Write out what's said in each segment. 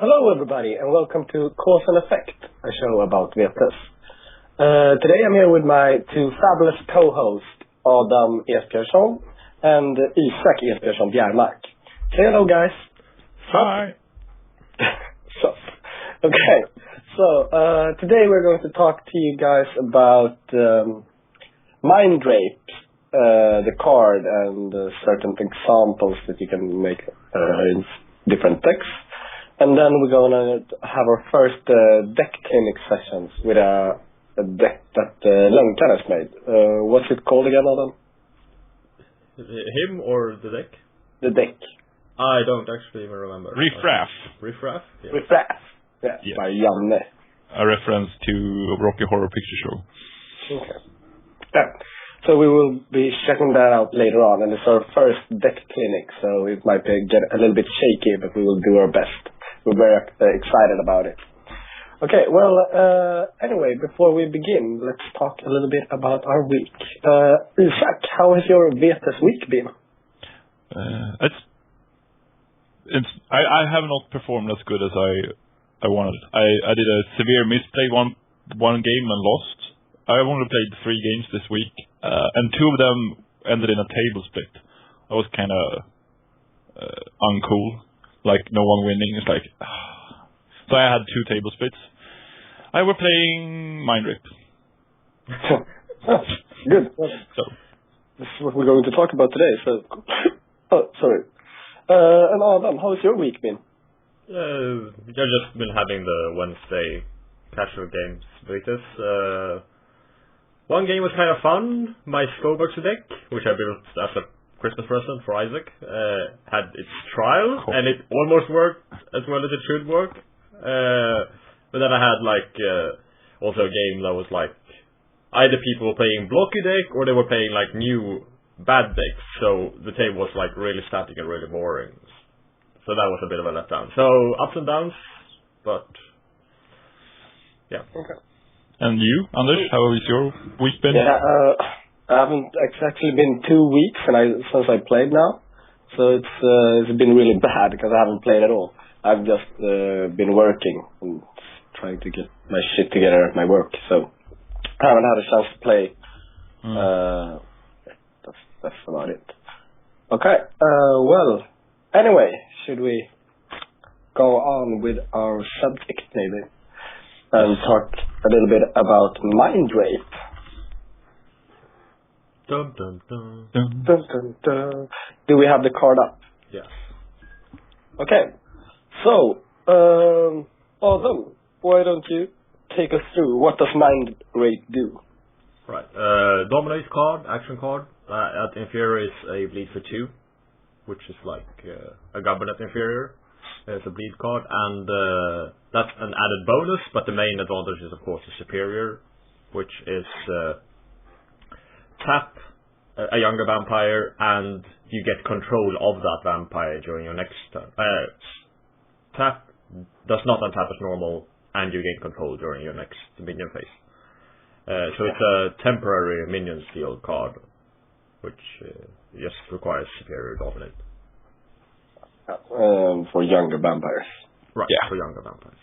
Hello everybody and welcome to Cause and Effect, a show about VTES. Today I'm here with my two fabulous co-hosts, Adam Esbjörnsson and Isak Esbjörnsson Bjärmark. Say hello guys. Hi. Today we're going to talk to you guys about Mind Rape, the card, and certain examples that you can make in different decks. And then we're going to have our first deck clinic sessions with a deck that Lönkka has made. What's it called again, Adam? Him or the deck? The deck. I don't actually even remember. Riffraff. Riffraff? Yeah. Riffraff. Yeah, yes. By Janne. A reference to Rocky Horror Picture Show. Okay. Yeah. So we will be checking that out later on, and it's our first deck clinic, so it might get a little bit shaky, but we will do our best. We're very excited about it. Okay, well, anyway, before we begin, let's talk a little bit about our week. Isak, how has your VTES week been? I have not performed as good as I wanted. I did a severe misplay one game and lost. I only played 3 games this week, and 2 of them ended in a table split. I was kind of uncool, like no one winning. It's like, so I had 2 table splits. I were playing Mind Rape. Good. So this is what we're going to talk about today. So, sorry. And Adam, how's your week been? I've just been having the Wednesday casual games with this. One game was kind of fun. My Scoburger deck, which I built as a Christmas present for Isaac, had its trial, cool. And it almost worked as well as it should work. But then I had also a game that was like either people were playing blocky deck or they were playing like new bad decks. So the table was like really static and really boring. So that was a bit of a letdown. So ups and downs, but yeah. Okay. And you, Anders, how has your week been? Yeah, I haven't actually been 2 weeks since I played now, so it's been really bad because I haven't played at all. I've just been working and trying to get my shit together at my work, so I haven't had a chance to play. That's about it. Okay, well, anyway, should we go on with our subject maybe? And talk a little bit about Mind Rape. Dun, dun, dun. Dun, dun, dun. Do we have the card up? Yes. Okay. So, Adam, why don't you take us through? What does Mind Rape do? Right. Dominate card, action card. At inferior is a bleed for 2, which is like a Goblin at inferior. It's a bleed card, and that's an added bonus, but the main advantage is, of course, the superior, which is tap a younger vampire, and you get control of that vampire during your next turn. Tap does not untap as normal, and you gain control during your next minion phase. So it's a temporary minion steal card, which just requires superior dominate. For younger vampires. Right, yeah. For younger vampires.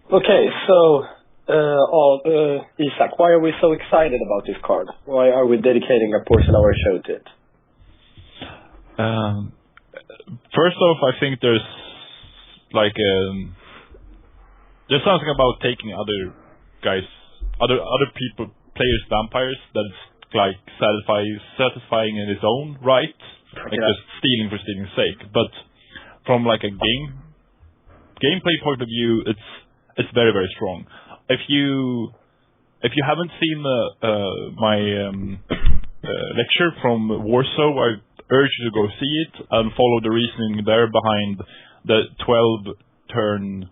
Okay, so, Isak, why are we so excited about this card? Why are we dedicating a portion of our show to it? First off, I think there's something about taking other people, players' vampires that's like satisfying in its own right, like just stealing for stealing's sake. But from like a gameplay point of view, it's very, very strong. If you haven't seen my lecture from Warsaw, I urge you to go see it and follow the reasoning there behind the 12-turn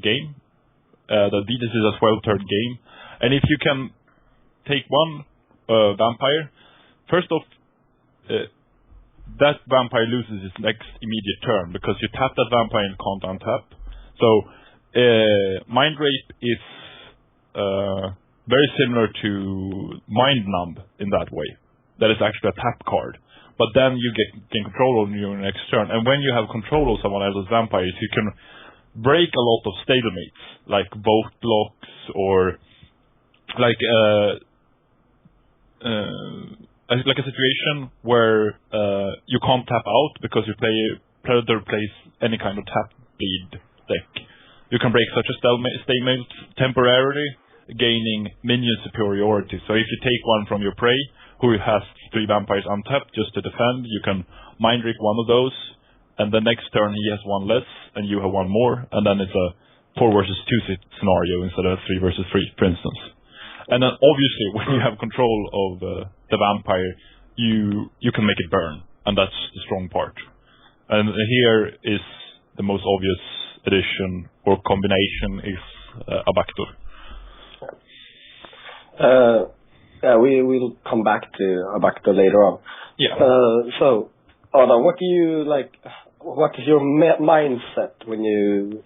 game. The VTES is a 12-turn game, and if you can take one vampire, first off, that vampire loses its next immediate turn because you tap that vampire and can't untap. So Mind Rape is very similar to Mind Numb in that way. That is actually a tap card. But then you gain control on your next turn. And when you have control of someone else's vampires, you can break a lot of stalemates, like vote blocks or like a situation where you can't tap out because your predator plays any kind of tap bleed deck. You can break such a stalemate temporarily, gaining minion superiority. So if you take one from your prey who has 3 vampires untapped just to defend, you can mind rape one of those, and the next turn he has 1 less and you have 1 more, and then it's a 4 versus 2 scenario instead of 3 versus 3, for instance. And then obviously when you have control of the vampire, you can make it burn, and that's the strong part. And here is the most obvious addition or combination is a backdoor. We will come back to a backdoor later on. Yeah. So, Adam, what do you like? What is your mindset when you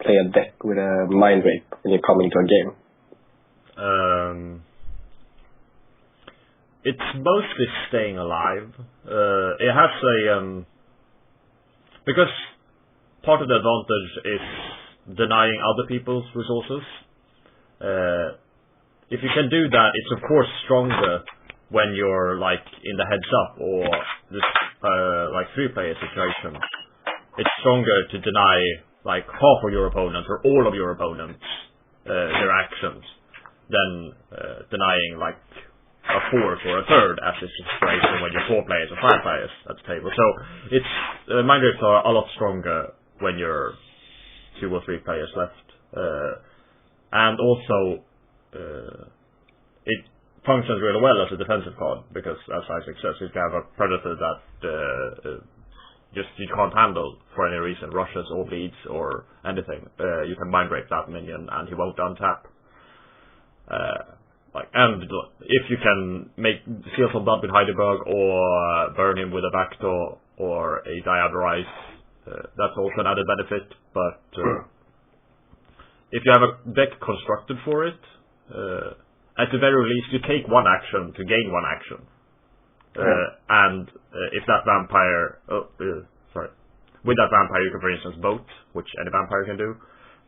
play a deck with a mind rape when you come into a game? It's mostly staying alive. It has a because part of the advantage is denying other people's resources. If you can do that, it's of course stronger when you're like in the heads up or this like 3-player situation. It's stronger to deny like half of your opponents or all of your opponents their actions than denying like a fourth or a third, as is the situation when you're 4 players or 5 players at the table. So it's mind rapes are a lot stronger when you're 2 or 3 players left, and also it functions really well as a defensive card because, as Isaac says, if you have a predator that just you can't handle for any reason, rushes or bleeds or anything, you can mind rape that minion and he won't untap. And if you can seal some blood with Heidelberg or burn him with a backdoor or a diabolize, that's also an added benefit. But if you have a deck constructed for it, at the very least you take 1 action to gain 1 action. And if that vampire, with that vampire you can, for instance, vote, which any vampire can do.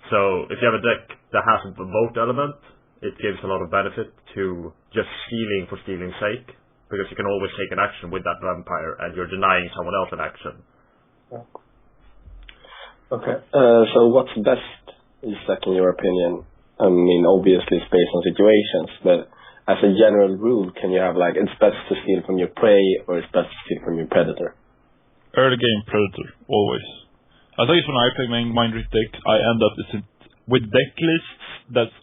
So if you have a deck that has a vote element, it gives a lot of benefit to just stealing for stealing's sake, because you can always take an action with that vampire and you're denying someone else an action. Okay. So what's best, Isaac, in your opinion? I mean, obviously it's based on situations, but as a general rule, can you have like, it's best to steal from your prey or it's best to steal from your predator? Early game predator, always. At least when I play mind rape deck, I end up with deck lists that's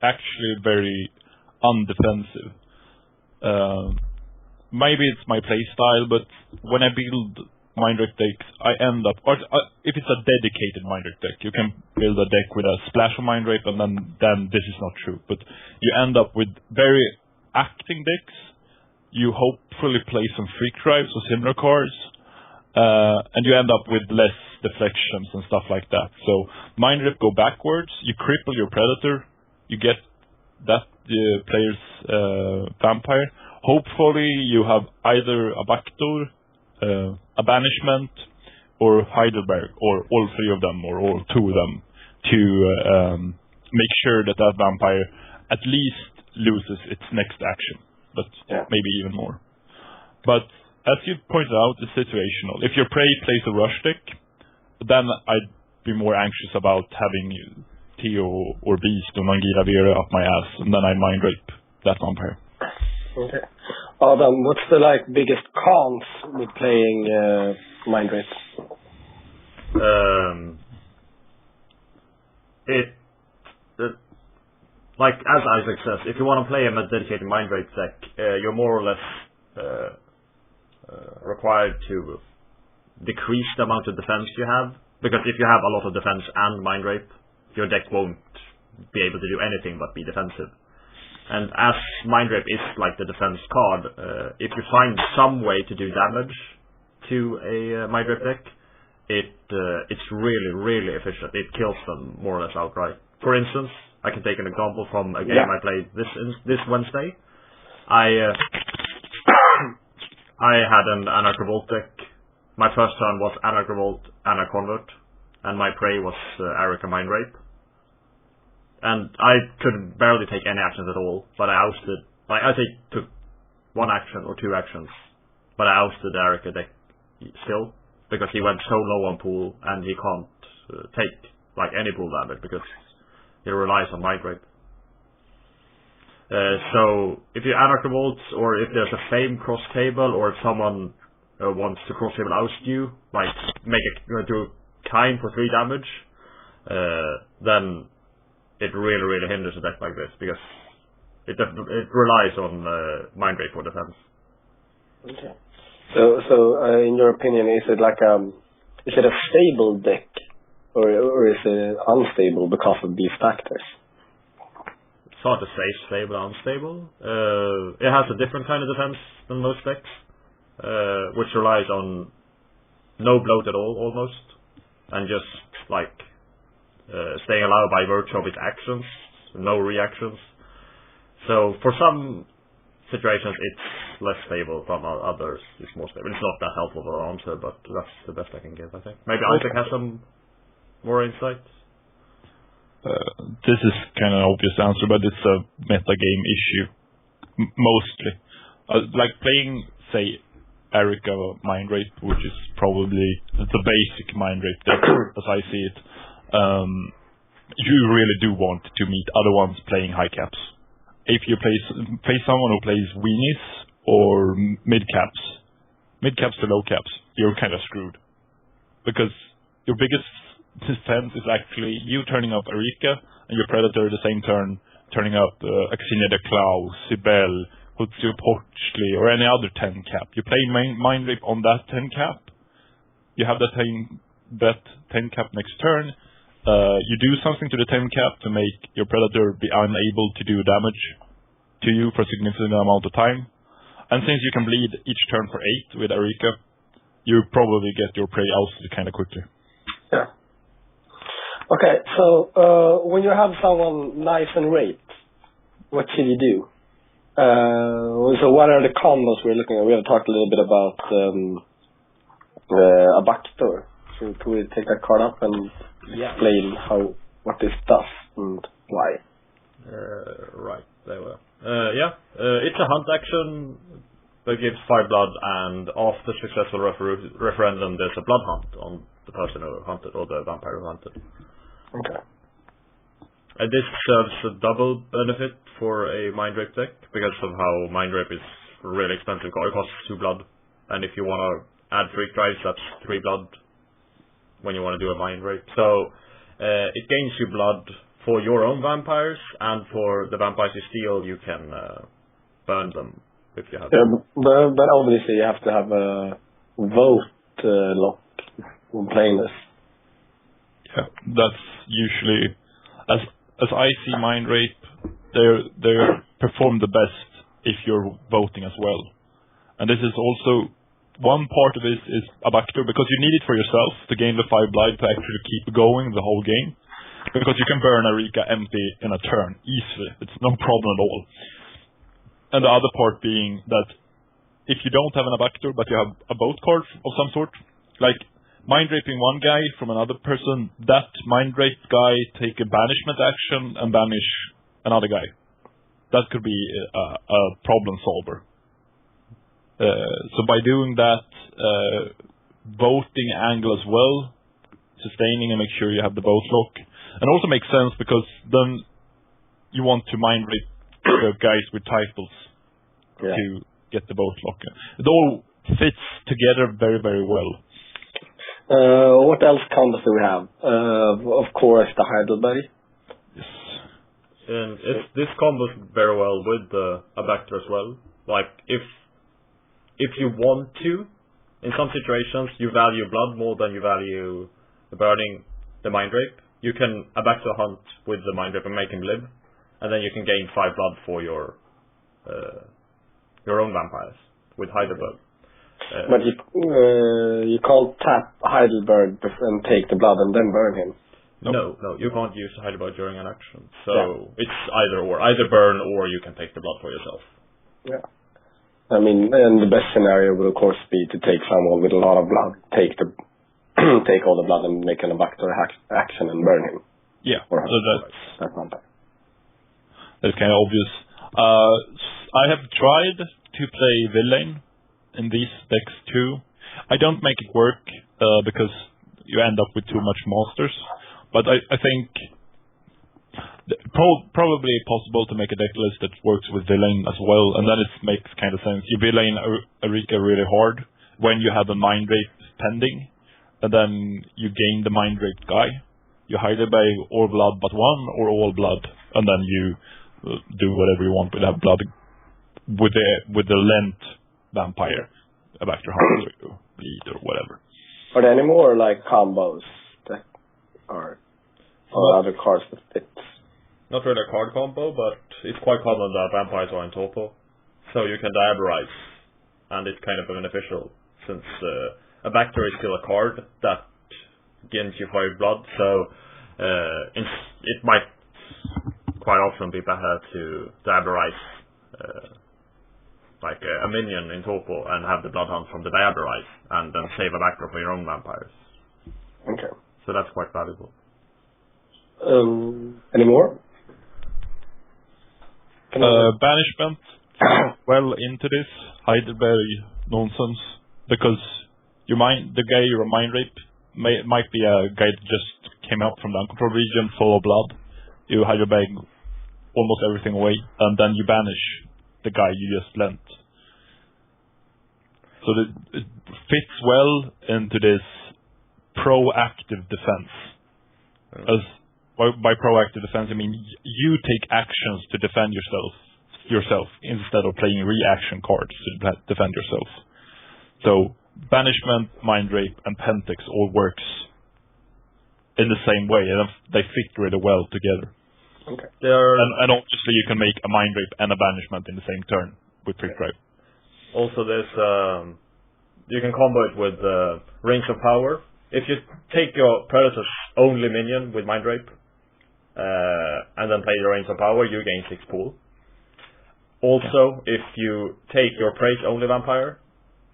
actually very undefensive. Maybe it's my playstyle, but when I build mind rape decks, I end up, or if it's a dedicated mind rape deck, you can build a deck with a splash of mind rape, and then this is not true. But you end up with very acting decks. You hopefully play some freak drives or similar cards, and you end up with less deflections and stuff like that. So mind rape go backwards. You cripple your predator. You get that player's vampire. Hopefully you have either a backdoor, a banishment, or Heidelberg, or all 3 of them, or all 2 of them, to make sure that that vampire at least loses its next action, but maybe even more. But as you pointed out, it's situational. If your prey plays a rush deck, then I'd be more anxious about having Theo or Beast or Nangira Vera up my ass, and then I mind rape that vampire. Okay. Adam, what's the biggest cons with playing mind rape? Like as Isaac says, if you want to play a dedicated mind rape deck, you're more or less required to decrease the amount of defense you have, because if you have a lot of defense and mind rape, your deck won't be able to do anything but be defensive. And as mind rape is like the defense card, if you find some way to do damage to a mind rape deck, it's really, really efficient. It kills them more or less outright. For instance, I can take an example from a game I played this Wednesday. I had an Anarch Revolt deck. My first turn was Anarch Revolt, Anarch Convert. and my prey was Erica Mind Rape. And I could barely take any actions at all, but I ousted, like, I took one action or two actions, but I ousted the Erica deck still, because he went so low on pool, and he can't take, like, any pool damage, because he relies on Mind Rape. So, if you Anarchavolt, or if there's a flame cross table, or if someone wants to cross table oust you, like, do kind for 3 damage, then it really, really hinders a deck like this, because it relies on Mind Rape for defense. Okay. So in your opinion, is it a stable deck, or is it unstable because of these factors? It's hard to say stable or unstable. It has a different kind of defense than most decks, which relies on no bloat at all, almost, and just, like, staying alive by virtue of its actions, no reactions. So for some situations it's less stable, from others it's more stable. It's not that helpful of an answer, but that's the best I can give, I think. Maybe Isaac has some more insights? This is kind of an obvious answer, but it's a metagame issue, mostly. Like playing, say, Erica Mind Rape, which is probably the basic Mind Rape deck, as I see it. You really do want to meet other ones playing high caps. If you play someone who plays weenies or mid caps to low caps, you're kind of screwed, because your biggest defense is actually you turning up Erika and your Predator the same turn turning up Axinia de Klaus, Sibel, Hutsu Porchli, or any other 10 cap. You play Mind Rape on that 10 cap. You have that 10 cap next turn. You do something to the 10 cap to make your Predator be unable to do damage to you for a significant amount of time. And since you can bleed each turn for 8 with Erika, you probably get your prey ousted kind of quickly. Yeah. Okay, so when you have someone nice and raped, what should you do? So what are the combos we're looking at? We have talked a little bit about Abactor. So can we take that card up and explain what this does and why? Right, there we are. It's a hunt action that gives 5 blood, and after successful referendum there's a blood hunt on the person who hunted, or the vampire who hunted. Okay. And this serves a double benefit for a Mind Rape deck, because of how Mind Rape is a really expensive card. It costs 2 blood, and if you want to add Freak Drives, that's 3 blood when you want to do a Mind Rape. So it gains you blood for your own vampires, and for the vampires you steal, you can burn them if you have them. But obviously you have to have a vote lock when playing this. Yeah, that's usually, as I see Mind Rape, they perform the best if you're voting as well. And this is also, one part of it is Abactor, because you need it for yourself to gain the 5 blood to actually keep going the whole game. Because you can burn Erika empty in a turn, easily. It's no problem at all. And the other part being that if you don't have an Abactor, but you have a vote card of some sort, like Mind Raping one guy from another person, that Mind Rape guy take a banishment action and banish another guy. That could be a problem solver. So by doing that, voting angle as well, sustaining and make sure you have the vote lock, and also makes sense because then you want to Mind Rape the guys with titles to get the vote lock. It all fits together very, very well. What else combos do we have? Of course, the Heidelberg. Yes. And this combos very well with the Abactor as well. Like, if you want to, in some situations, you value blood more than you value burning the Mind Rape, you can Abactor hunt with the Mind Rape and make him live, and then you can gain 5 blood for your own vampires with Heidelberg. But you can't tap Heidelberg and take the blood and then burn him. No, you can't use Heidelberg during an action. So it's either or. Either burn or you can take the blood for yourself. Yeah. I mean, and the best scenario would of course be to take someone with a lot of blood, take take all the blood and make an abductor action and burn him. Yeah, or so that's not bad. That's kind of obvious. I have tried to play villain in these decks too. I don't make it work because you end up with too much monsters. But I think probably possible to make a deck list that works with villain as well, and then it makes kind of sense. You villain Arika really hard when you have a mind rape pending, and then you gain the mind rape guy. You hide it by all blood but one or all blood, and then you do whatever you want with that blood with the lent vampire back to heart or you bleed or whatever. Are there any more like combos that are or other cards that fit? Not really a card combo, but it's quite common that vampires are in topo. So you can diabolize, and it's kind of beneficial, since a Bacter is still a card that gains you 5 blood, so it might quite often be better to diabolize like a minion in topo and have the bloodhound from the diabolize, and then save a Bacter for your own vampires. Okay. So that's quite valuable. Any more? Banishment well into this Heidelberg nonsense, because the guy you're a mind rape might be a guy that just came out from the uncontrolled region full of blood. You Heidelberg almost everything away, and then you banish the guy you just lent. So it fits well into this proactive defense. As by proactive defense, I mean you take actions to defend yourself instead of playing reaction cards to defend yourself. So banishment, mind rape, and Pentix all works in the same way, and they fit really well together. Okay. And obviously you can make a mind rape and a banishment in the same turn with quick drive. Also, there's you can combo it with Rings of Power. If you take your Predator's only minion with mind rape, and then play the Rings of Power, you gain 6 pool. Also, if you take your Prey's only vampire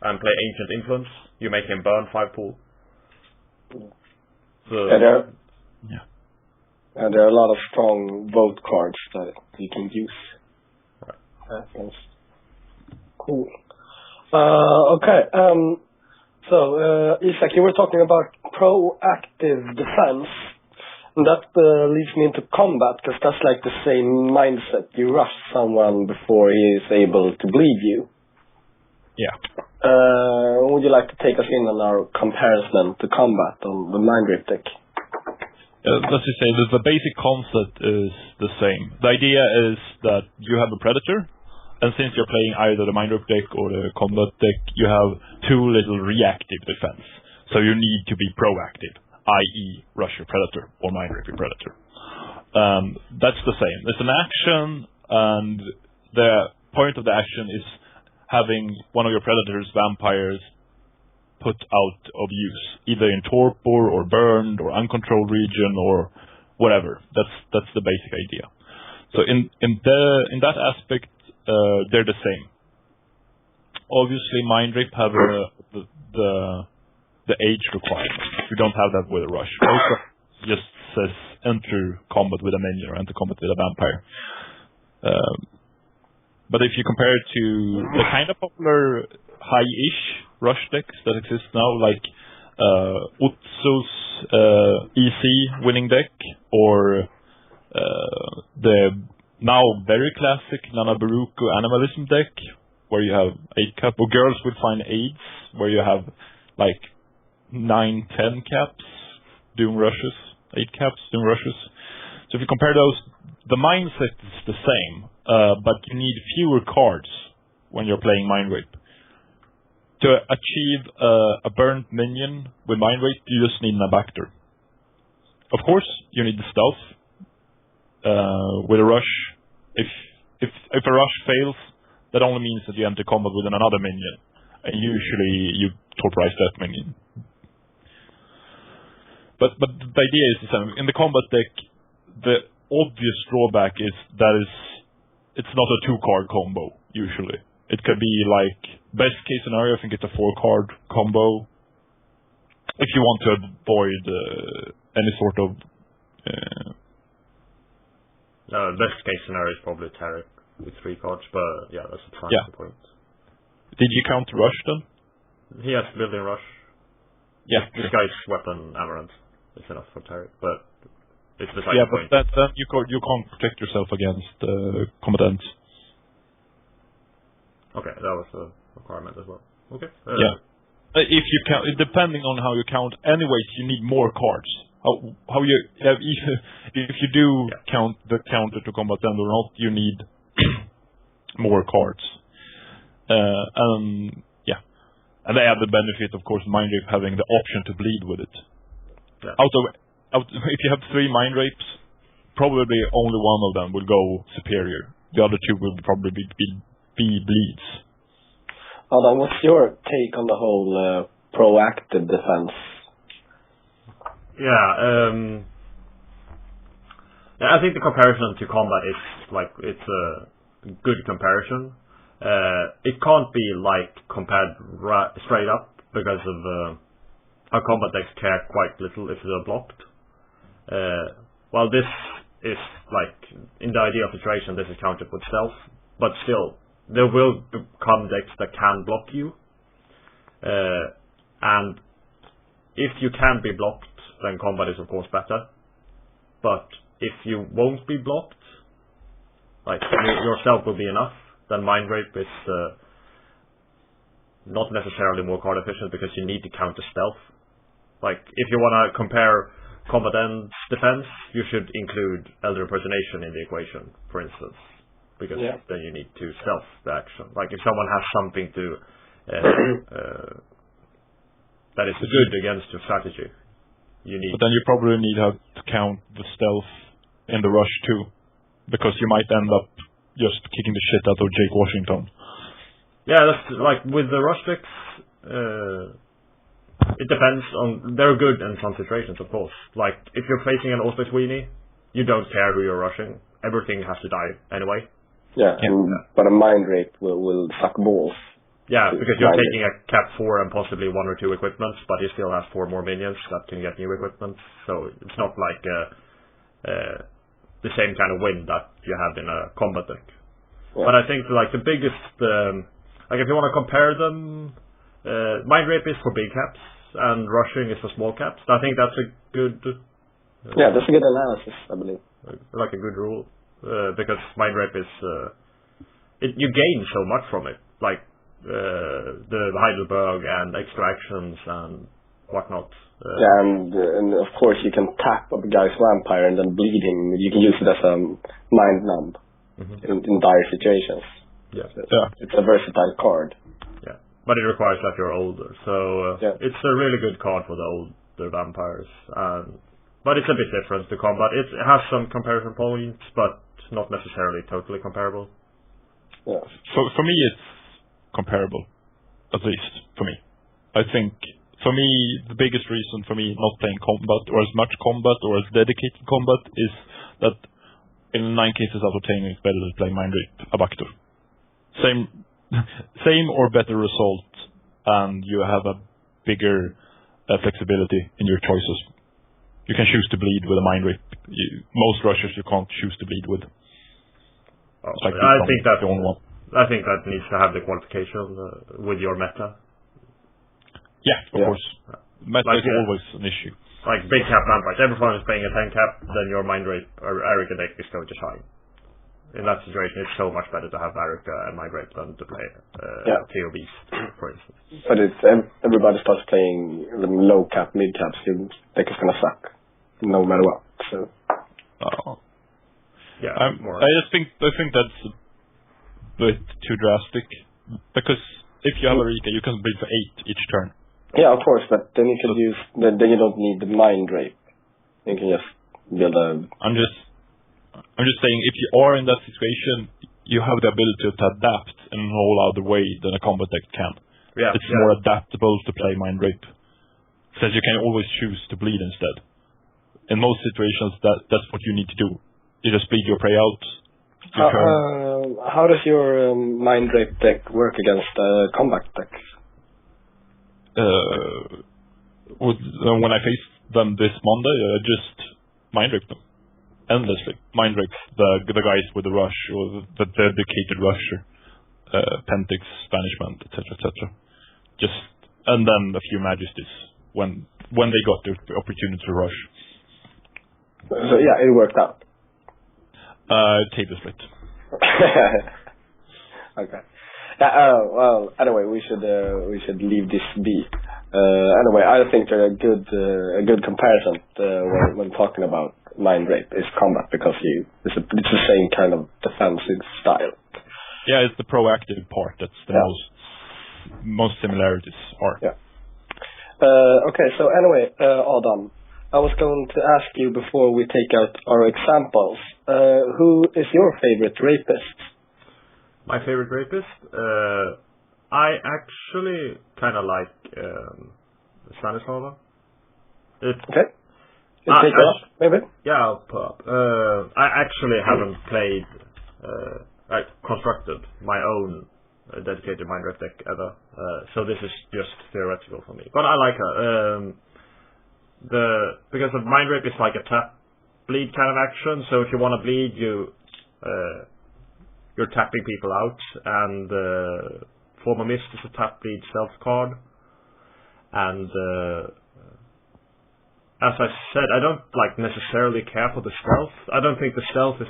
and play Ancient Influence, you make him burn 5 pool. So, and there are a lot of strong vote cards that you can use. Right. That's cool. Okay. So, Isak, you were talking about proactive defense. And that leads me into combat, because that's like the same mindset. You rush someone before he is able to bleed you. Yeah. Would you like to take us in on our comparison to combat on the mind rape deck? Let's just say that the basic concept is the same. The idea is that you have a predator, and since you're playing either the mind rape deck or the combat deck, you have too little reactive defense. So you need to be proactive, i.e. rush your predator or mind rape your predator. That's the same. It's an action, and the point of the action is having one of your predator's vampires put out of use, either in torpor or burned or uncontrolled region or whatever. That's the basic idea. So in that aspect, they're the same. Obviously, mind rape have the age requirement. We don't have that with a rush. Also, just says enter combat with a minion or enter combat with a vampire. But if you compare it to the kind of popular high-ish rush decks that exist now, like Utsu's EC winning deck, or the now very classic Nanaburuku Animalism deck, where you have 8-cap, or Girls Will Find AIDS, where you have like 9, 10 caps doing rushes, 8 caps doing rushes. So if you compare those, the mindset is the same, but you need fewer cards when you're playing Mind Rape. To achieve a burnt minion with Mind Rape, you just need an Abactor. Of course, you need the stealth. With a rush, if a rush fails, that only means that you enter combat with another minion, and usually you torporize that minion. But the idea is the same. In the combat deck, the obvious drawback is that it's not a 2-card combo, usually. It could be like, best case scenario, I think it's a 4-card combo. if you want to avoid any sort of... best case scenario is probably Tarek with 3 cards, but yeah, that's a starting point. Did you count Rush then? He has built-in Rush. Yeah. This guy's weapon Amaranth is enough for Tarek, but it's the yeah, point. but that you can't protect yourself against combatants. Okay, that was a requirement as well. Okay. Yeah. If you count, depending on how you count, anyways, you need more cards. How you if you do count the counter to combatant or not, you need more cards. And they have the benefit, of course, Mind Rape having the option to bleed with it. Yeah. If you have 3 Mind Rapes, probably only one of them will go superior. The other 2 will probably be bleeds. Adam, what's your take on the whole proactive defense? Yeah, I think the comparison to combat is it's a good comparison. It can't be compared straight up because of how combat decks care quite little if they're blocked. While this is in the ideal situation, this is countered with stealth, but still there will come decks that can block you, and if you can be blocked, then combat is of course better. But if you won't be blocked, yourself will be enough. Then Mind Rape is not necessarily more card efficient because you need to counter stealth. If you want to compare combatant's defense, you should include Elder Impersonation in the equation, for instance, because then you need to stealth the action. If someone has something to that is good against your strategy, you need. But then you probably need to count the stealth in the Rush too, because you might end up just kicking the shit out of Jake Washington. Yeah, that's with the Rush decks. It depends on. They're good in some situations, of course. If you're facing an Allspace Weenie, you don't care who you're rushing. Everything has to die anyway. Yeah, but a Mind Rape will suck balls. Yeah, because you're taking a cap 4 and possibly 1 or 2 equipments, but you still have 4 more minions that can get new equipment. So it's not the same kind of win that you have in a combat deck. Yeah. But I think the biggest, if you want to compare them, Mind Rape is for big caps and rushing is for small caps. I think that's a good. That's a good analysis, I believe. A good rule, because Mind Rape is you gain so much from it, the Heidelberg and extractions and whatnot. And of course you can tap a guy's vampire and then bleed him. You can use it as a mind numb in dire situations. Yeah. It's a versatile card. Yeah, but it requires that you're older. So it's a really good card for the older vampires. But it's a bit different to combat. It has some comparison points, but not necessarily totally comparable. Yeah. For me, it's comparable, at least for me. I think. For me, the biggest reason for me not playing combat or as much combat or as dedicated combat is that in 9 cases out of 10 it's better to play Mind Rape Abactor. Same or better result, and you have a bigger flexibility in your choices. You can choose to bleed with a Mind Rape. Most rushers you can't choose to bleed with. I think that needs to have the qualification with your meta. Yeah, of course. Meta is always an issue. Big cap vampires. Everyone is playing a 10 cap, then your Mind Rape or Erica deck is going to shine. In that situation, it's so much better to have Erica and Mind Rape than to play Theo Beast, for instance. But it's everybody starts playing low cap, mid caps. Your deck is gonna suck, no matter what. So. I just think that's a bit too drastic, because if you have Erica, you can build for 8 each turn. Yeah, of course, but then you could use. Then you don't need the Mind Rape. You can just build a. I'm just saying, if you are in that situation, you have the ability to adapt in a whole other way than a combat deck can. Yeah, it's more adaptable to play Mind Rape, since you can always choose to bleed instead. In most situations, that's what you need to do. You just bleed your prey out. How does your Mind Rape deck work against a combat deck? When I faced them this Monday, I just mind raped them endlessly. Mind raped the guys with the rush or the dedicated rusher, Pentix, Banishment, etc. And then a few Majesties when they got the opportunity to rush. So yeah, it worked out. Table split. Okay. Well, anyway, we should leave this be. Anyway, I think they're a good comparison when talking about mind rape is combat, because it's the same kind of defensive style. Yeah, it's the proactive part that's the most similarities are. Yeah. Okay, so anyway, Adam, I was going to ask you before we take out our examples, who is your favorite rapist? My favorite rapist? I actually kind of like Stanislava. Okay. You take it up, maybe? Yeah, I'll put up. I actually haven't played, constructed my own dedicated mind rape deck ever. So this is just theoretical for me. But I like her. Because the mind rape is like a tap bleed kind of action. So if you want to bleed, you're tapping people out, and Form a Mist is a tap bleed stealth card. And as I said, I don't necessarily care for the stealth. I don't think the stealth is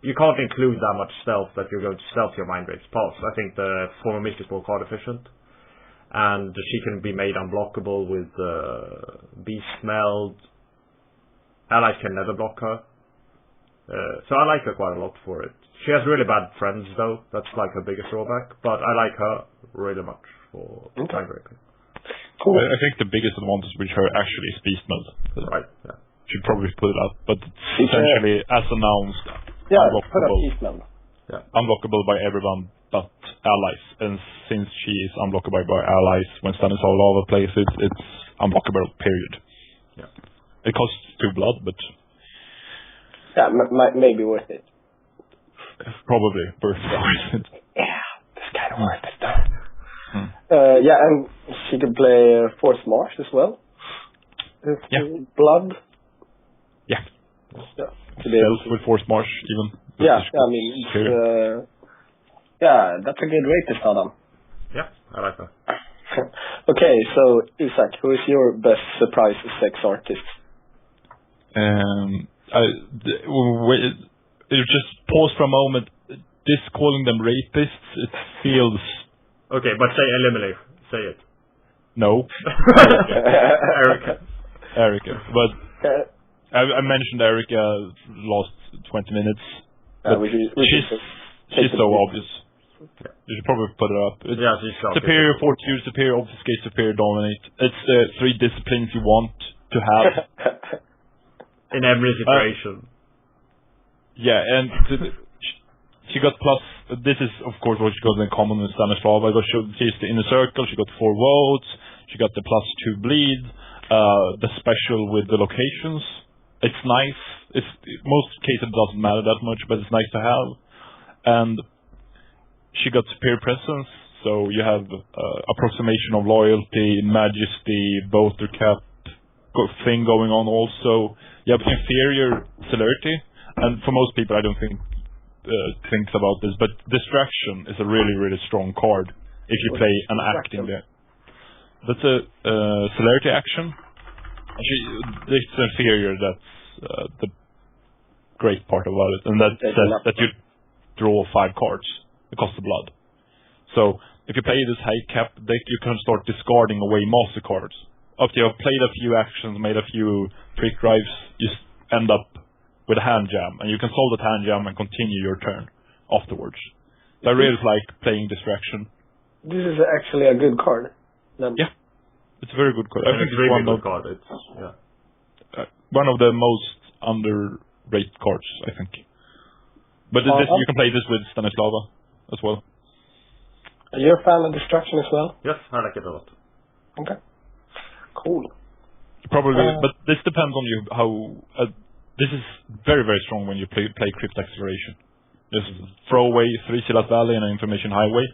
you can't include that much stealth that you're going to stealth your mind rape's pulse. I think the Form a Mist is more card efficient, and she can be made unblockable with Beast Meld. Allies can never block her. So I like her quite a lot for it. She has really bad friends though. That's her biggest drawback. But I like her really much for mind raping. Cool. I think the biggest advantage with her actually is Beast Meld. Right. Yeah. Should probably put it up, but essentially, as announced, unblockable. Unblockable by everyone but allies. And since she is unblockable by allies, when Stanislava plays it, it's unblockable. Period. Yeah. It costs 2 blood, but yeah, maybe worth it. Probably worth it. Yeah, it's kind of worth it though. Yeah, and she can play Force March as well. Blood. Yeah. Stealth with Force March even. Yeah, I mean, that's a good rapist, Adam. Yeah, I like that. Okay, so Isak, who is your best surprise sex artist? Just pause for a moment. This calling them rapists, it feels... Okay, but say eliminate. Say it. No. Erica. But I mentioned Erica last 20 minutes. She's so obvious. Yeah. You should probably put it up. She's superior fortitude, superior obfuscate, superior dominate. It's the 3 disciplines you want to have. In every situation. Yeah, and she got plus. This is, of course, what she got in common with Stanislava. She's the inner circle. She got 4 votes. She got the +2 bleed. The special with the locations. It's nice. Most cases it doesn't matter that much, but it's nice to have. And she got superior presence. So you have approximation of loyalty, majesty, voter cap thing going on. Also, you have inferior celerity. And for most people, I don't think thinks about this, but distraction is a really, really strong card if you play an act in there. That's a celerity action. It's inferior. That's the great part about it, and that says that you draw 5 cards. It costs the blood. So if you play this high cap deck, you can start discarding away master cards. After you have played a few actions, made a few trick drives, you end up with a hand jam, and you can solve that hand jam and continue your turn afterwards. So I really like playing distraction. This is actually a good card. Yeah, it's a very good card. I think it's really good card. It's one of the most underrated cards, I think. But you can play this with Stanislava as well. Are you a fan of distraction as well? Yes, I like it a lot. Okay, cool. Probably, but this depends on you how. This is very, very strong when you play Crypt Acceleration. Just throw away 3 Silas Valley and an Information Highway.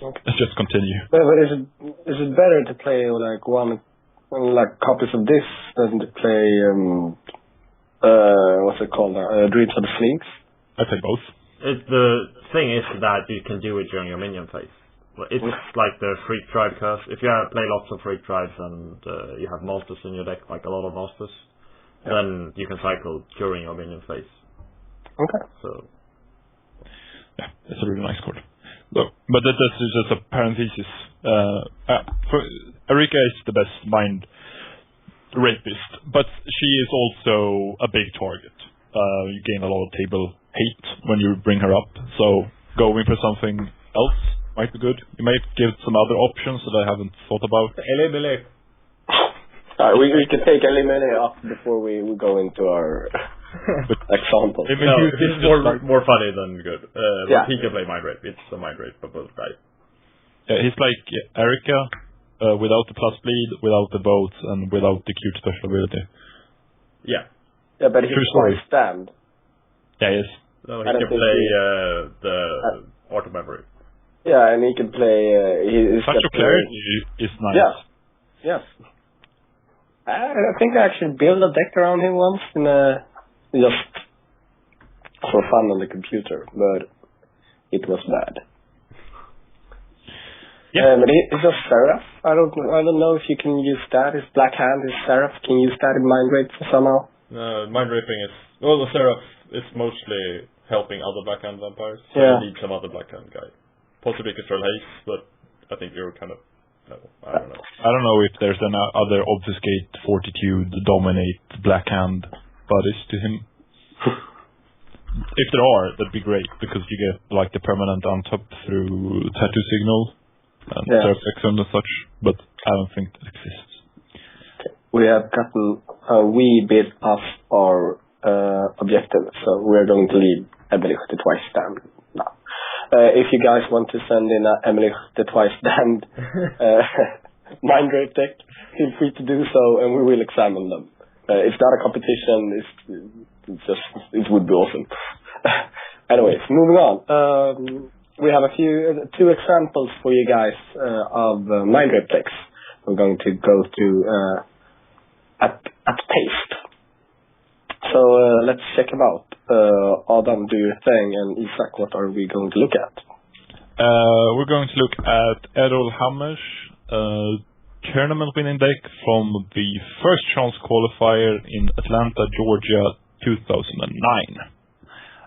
Okay. Let's just continue. But is it better to play like copies of this than to play what's it called now? Dreams of the Sphinx? I'd say both. The thing is that you can do it during your minion phase. It's like the Freak Tribe curse. If you play lots of Freak Tribes and you have monsters in your deck, like a lot of monsters, then you can cycle during your minion phase. Okay. So. Yeah, it's a really nice card. But that's just a parenthesis. Erika is the best mind rapist, but she is also a big target. You gain a lot of table hate when you bring her up, so going for something else might be good. You might give some other options that I haven't thought about. Eliminate. We can take eliminate up before we go into our example. No, this is more funny than good. He can play mind rape. It's a mind rape for both guys. Yeah, he's like Erika without the plus bleed, without the boats, and without the cute special ability. Yeah. Yeah, but he's twice stand. Yeah, yes. No, he can play the auto memory. Yeah, and he can play. Such a clarity is nice. Yeah. Yes. I think I actually built a deck around him once just for fun on the computer, but it was bad. Yeah. But it's a Seraph. I don't know if you can use that. His Black Hand is Seraph. Can you use that in Mind Rape somehow? Mind Raping is... Well, the Seraph is mostly helping other Black Hand vampires. So you need some other Black Hand guy. Possibly Control Haze, but I think you're kind of... No, I don't know. I don't know if there's other Obfuscate, Fortitude, Dominate, Black Hand buddies to him. If there are, that'd be great, because you get like the permanent on top through Tattoo Signal and Surfex and such, but I don't think that exists. We have gotten a wee bit off our objective, so we're going to leave Emily the Twice Stand now. If you guys want to send in Emily the Twice Stand Mind Rape deck, feel free to do so, and we will examine them. It's not a competition, it would be awesome. Anyways, moving on. We have two examples for you guys of Mind Rape decks. We're going to go through at paste. So let's check them out. Adam, do your thing, and Isak, what are we going to look at? We're going to look at Errol Hammer's tournament winning deck from the first chance qualifier in Atlanta, Georgia, 2009.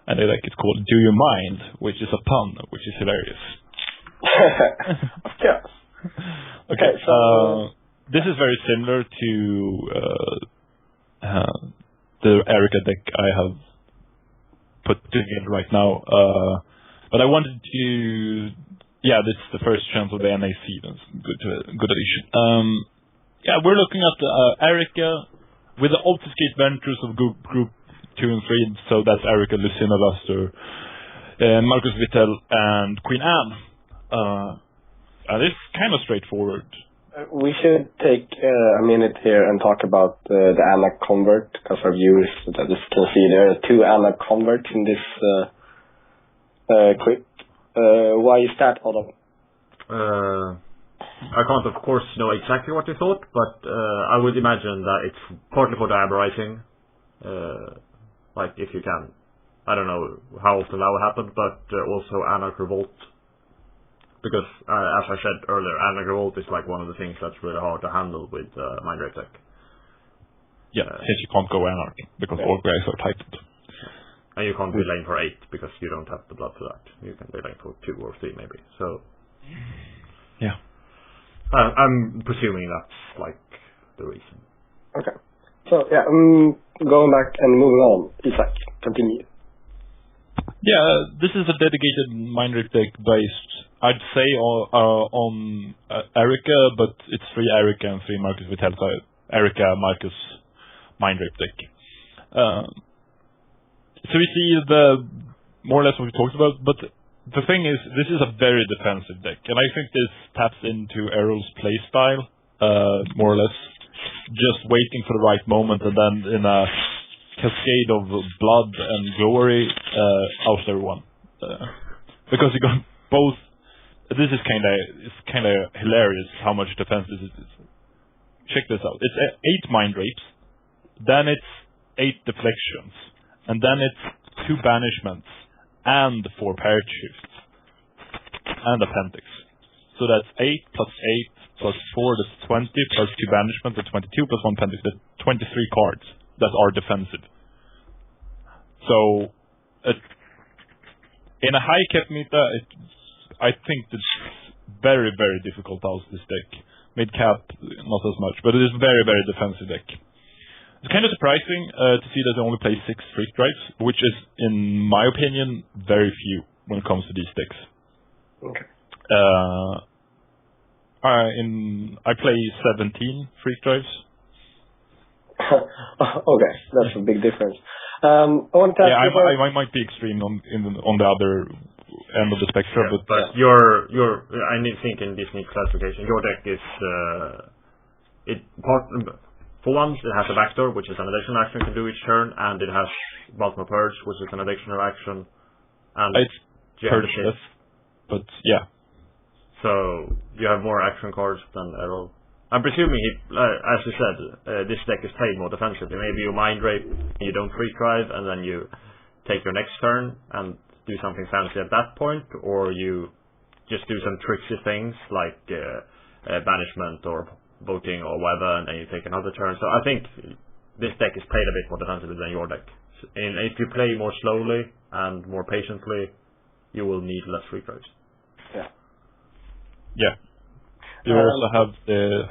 And the deck is called Do You Mind, which is a pun, which is hilarious. Of course. Okay, so this is very similar to the Erika deck I have put together right now. But I wanted to... this is the first chance of the NAC. That's good addition. We're looking at Erika with the Obfuscate Ventures of Group 2 and 3. So that's Erika, Lucina Luster, Marcus Vittel, and Queen Anne. And it's kind of straightforward. We should take a minute here and talk about the Anna convert, because our viewers that you can see there are two Anna converts in this clip. Why is that, Adam? I can't, of course, know exactly what you thought, but I would imagine that it's partly for diabolizing. Like, if you can. I don't know how often that will happen, but also Anarch Revolt. Because, as I said earlier, Anarch Revolt is like one of the things that's really hard to handle with Mind Rape deck. Yeah, since you can't go Anarch, because all guys are tightened. And you can't be lane for 8, because you don't have the blood for that. You can be lane for 2 or 3, maybe. So... Yeah. I'm presuming that's, like, the reason. Okay. So, going back and moving on. Isak, continue. Yeah, this is a dedicated Mind Rape deck based, I'd say, on Erika, but it's 3 Erika and 3 Marcus Vittel. So Erika, Marcus, Mind Rape deck. So we see more or less what we talked about, but the thing is, this is a very defensive deck, and I think this taps into Errol's playstyle, more or less, just waiting for the right moment, and then in a cascade of blood and glory, oust everyone. Because you got both this is kind of hilarious how much defense this is. Check this out. It's 8 mind rapes, then it's 8 deflections, and then it's 2 banishments and 4 parrot shifts and appendix. So that's 8 plus 8 plus 4, that's 20 plus 2 banishments, that's 22 plus 1 appendix, that's 23 cards that are defensive. So in a high cap meta, I think it's very, very difficult to house this deck. Mid cap, not as much, but it is very, very defensive deck. It's kind of surprising to see that they only play 6 freak drives, which is, in my opinion, very few when it comes to these decks. Okay. I play 17 freak drives. Okay, that's a big difference. I want to ask you I might be extreme on the other end of the spectrum, but I think in this neat classification, your deck is for once it has a backdoor, which is an additional action you can do each turn, and it has multiple purge, which is an additional action, and it's purgeless, but yeah. So you have more action cards than Errol. I'm presuming, as you said, this deck is played more defensively. Maybe you mind rape, you don't free drive, and then you take your next turn and do something fancy at that point, or you just do some tricksy things like banishment or voting or whatever, and then you take another turn. So I think this deck is played a bit more defensively than your deck. And if you play more slowly and more patiently, you will need less free drives. Yeah. You also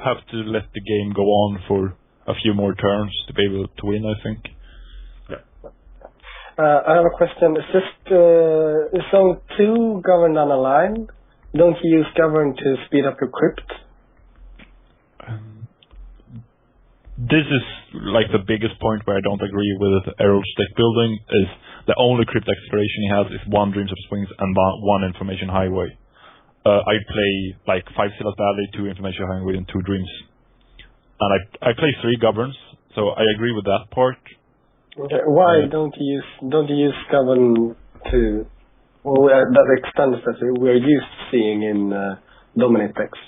have to let the game go on for a few more turns to be able to win, I think. Yeah. I have a question. Is zone 2 governed on a line? Don't you use govern to speed up your crypt? This is like the biggest point where I don't agree with Errol's deck building, is the only crypt exploration he has is 1 Dreams of Swings and 1 Information Highway. I play like 5 Silas Valley, 2 Information Highway, and 2 Dreams. And I play 3 governs, so I agree with that part. Okay. Why don't you use govern to that extent that we're used to seeing in dominant decks?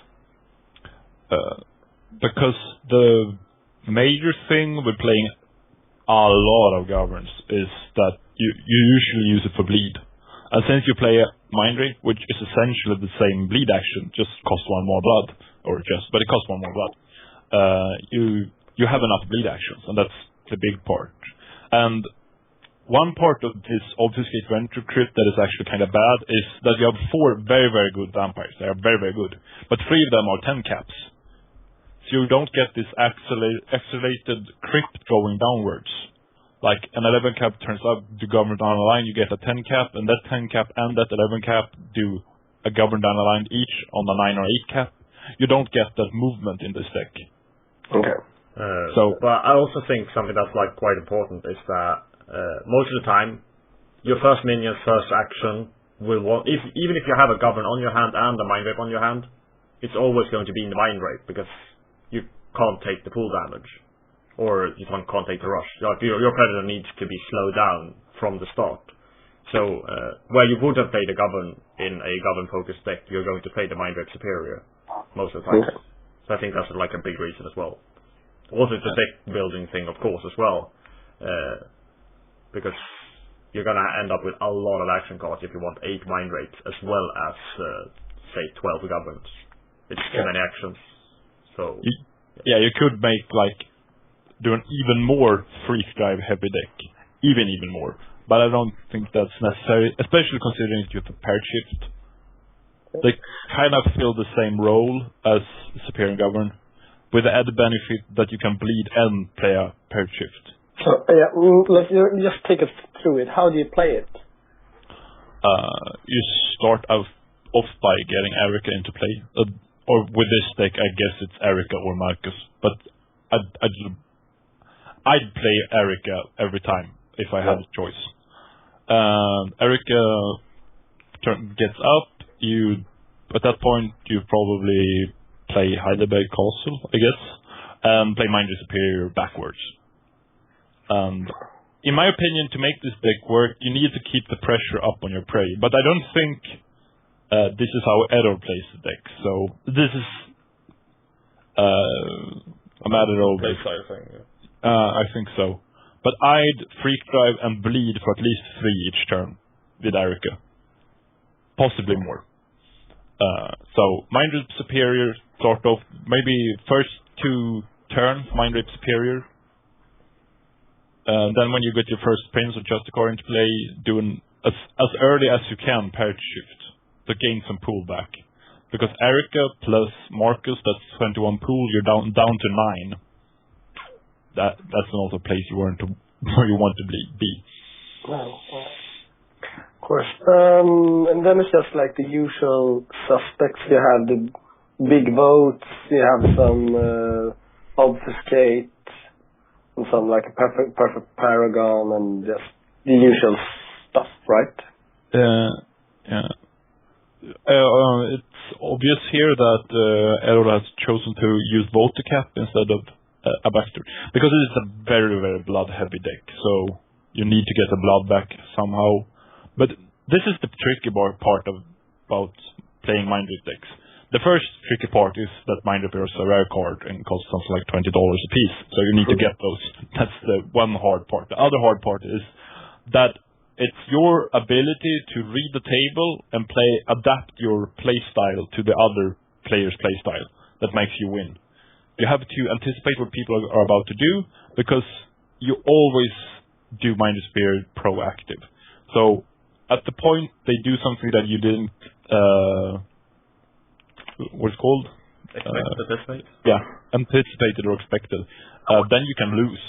Because the major thing with playing a lot of governs is that you usually use it for bleed. And since you play a mind rape, which is essentially the same bleed action, just costs 1 more blood, but it costs 1 more blood, you have enough bleed actions, and that's the big part. And one part of this obfuscate venture crypt that is actually kind of bad is that you have 4 very, very good vampires. They are very, very good, but 3 of them are 10 caps. So you don't get this accelerated crypt going downwards. Like an 11 cap turns up to govern down the line, you get a 10 cap, and that 10 cap and that 11 cap do a govern down the line each on the 9 or 8 cap. You don't get that movement in this deck. Okay. But I also think something that's like quite important is that most of the time, your first minion's first action will even if you have a govern on your hand and a mind rape on your hand, it's always going to be in the mind rape because you can't take the pool damage. Or you can't take the rush. Your predator needs to be slowed down from the start. So where you would have played a govern in a govern focused deck, you're going to play the mind rape superior most of the time. Okay. So I think that's like a big reason as well. Also, it's a deck building thing, of course, as well, because you're gonna end up with a lot of action cards if you want 8 mind rapes as well as say 12 governs. It's too many actions. So you could make do an even more freak drive heavy deck, even more. But I don't think that's necessary, especially considering you have a paired shift. They kind of fill the same role as Superior Govern, with the added benefit that you can bleed and play a paired shift. So let's just take us through it. How do you play it? You start off by getting Erica into play, or with this deck, I guess it's Erica or Marcus. But I'd play Erica every time if I had a choice. Erica gets up. At that point, you probably play Heidelberg Castle, I guess, and play Mind Superior backwards. And in my opinion, to make this deck work, you need to keep the pressure up on your prey. But I don't think this is how Error plays the deck. So this is a matter of playstyle thing. Yeah. I think so. But I'd Freak Drive and Bleed for at least 3 each turn with Erica. Possibly more. So Mind Rape Superior, sort of, maybe first 2 turns, Mind Rape Superior. Then when you get your first Prince or Justicar into play, doing as early as you can Parity Shift to gain some pull back. Because Erica plus Marcus, that's 21 pull, you're down to 9. That's also a place where you want to be. Well, of course. And then it's just like the usual suspects. You have the big votes, you have some obfuscate, and some like a perfect paragon, and just the usual stuff, right? Yeah. It's obvious here that Errol has chosen to use vote cap instead of a backdoor, because it is a very, very blood-heavy deck, so you need to get the blood back somehow. But this is the tricky part about playing Mind Rape decks. The first tricky part is that Mind Rape is a rare card and costs something like $20 a piece, so you need to get those. That's the one hard part. The other hard part is that it's your ability to read the table and adapt your playstyle to the other player's playstyle that makes you win. You have to anticipate what people are about to do, because you always do Mind Rape Spirit proactive. So at the point they do something that you didn't, what's it called? Anticipate? Yeah, anticipated or expected. Then you can lose.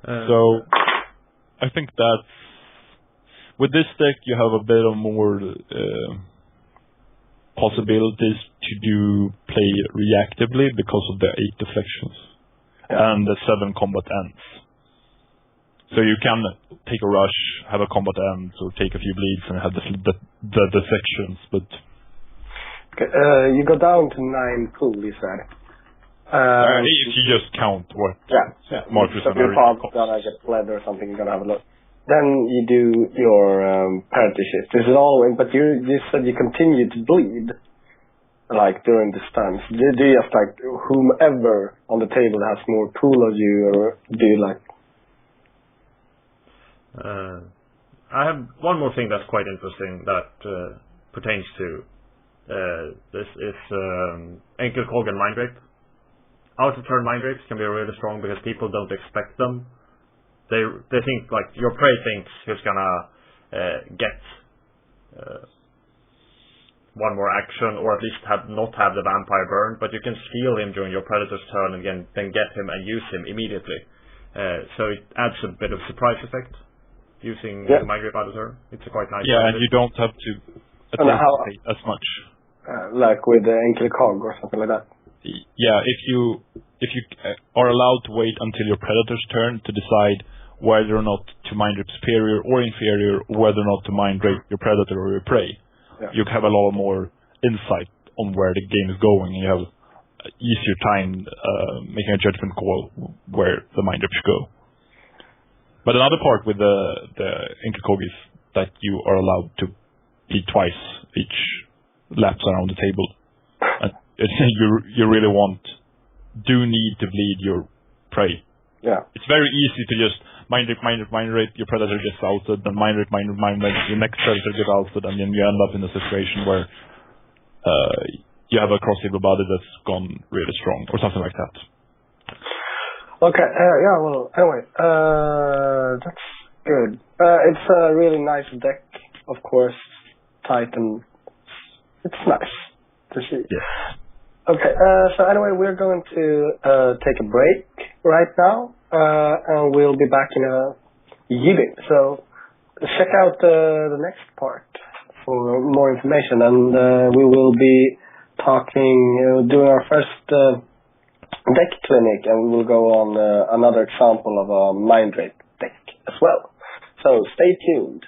So I think that's, with this deck you have a bit of more possibilities to play reactively because of the 8 deflections and the 7 combat ends. So you can take a rush, have a combat end, or take a few bleeds and have the deflections, but okay, you go down to 9 pool, you said. If you just count what Marcus so and your father's gonna get fled or something, you're gonna have a look. Then you do your parity shift. This is always, but you said you continue to bleed, like during this time. So do you just like whomever on the table has more pool of you, or do you like? I have one more thing that's quite interesting that pertains to this is Enkel Cog and Mind Rape. Out of turn Mind Rapes can be really strong because people don't expect them. They think like your prey thinks he's gonna get one more action, or at least not have the vampire burn, but you can steal him during your predator's turn and then get him and use him immediately. So it adds a bit of surprise effect using Mind Rape out of turn. It's a quite nice. Yeah, and you don't have to anticipate as much. Like with the Enkel Cog or something like that. Yeah, if you are allowed to wait until your predator's turn to decide whether or not to Mind Rape Superior or Inferior, or whether or not to Mind Rape your predator or your prey, you have a lot more insight on where the game is going, and you have easier time making a judgment call where the Mind Rape should go. But another part with the Enkel Cog is that you are allowed to bleed twice each laps around the table. And you really do need to bleed your prey. Yeah. It's very easy to just Mind Rape, your predator gets outed, then Mind Rape, your next predator gets outed, and then you end up in a situation where you have a cross-table body that's gone really strong, or something like that. Okay, well, anyway, that's good. It's a really nice deck, of course, Titan. It's nice to see. Yes. Okay, so anyway, we're going to take a break right now, and we'll be back in a bit. So check out the next part for more information, and we will be doing our first deck clinic, and we will go on another example of a Mind Rape deck as well. So stay tuned.